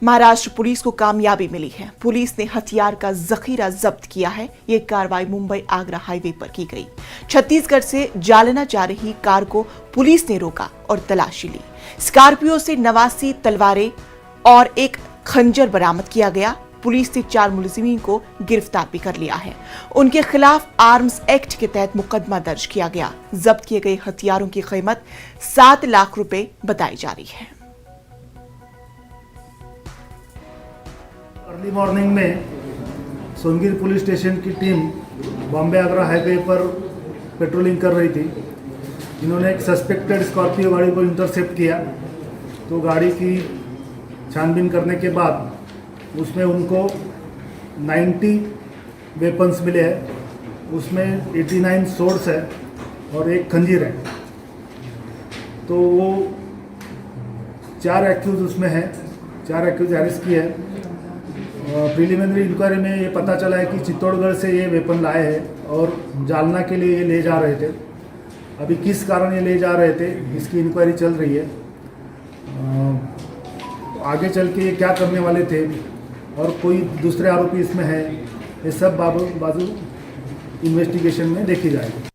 Maharashtra police को कामयाबी मिली है। पुलिस ने हथियार का जखीरा जब्त किया है। ये कार्रवाई मुंबई आगरा हाईवे पर की गई। छत्तीसगढ़ से जालना जा रही कार को पुलिस ने रोका और तलाशी ली। स्कॉर्पियो से 89 तलवारें और एक खंजर बरामद किया गया। पुलिस ने 4 मुलजिमीन को गिरफ्तार भी कर लिया है। उनके खिलाफ आर्म्स एक्ट के तहत मुकदमा दर्ज किया गया। जब्त किए गए हथियारों की कीमत 7 लाख रुपए बताई जा रही है। अर्ली मॉर्निंग में सोनगिर पुलिस स्टेशन की टीम बॉम्बे आगरा हाईवे पर पेट्रोलिंग कर रही थी। इन्होंने एक सस्पेक्टेड स्कॉर्पियो गाड़ी को इंटरसेप्ट किया, तो गाड़ी की छानबीन करने के बाद उसमें उनको 90 वेपन्स मिले हैं। उसमें 89 सोर्स है और एक खंजीर है। तो वो 4 एक्यूज उसमें हैं, 4 एक्यूज अरेस्ट किए हैं। प्रिलिमिनरी इंक्वायरी में ये पता चला है कि चित्तौड़गढ़ से ये वेपन लाए हैं और जालना के लिए ये ले जा रहे थे। अभी किस कारण ये ले जा रहे थे इसकी इंक्वायरी चल रही है। आगे चल के ये क्या करने वाले थे और कोई दूसरे आरोपी इसमें है, ये सब बाजू इन्वेस्टिगेशन में देखी जाएगी।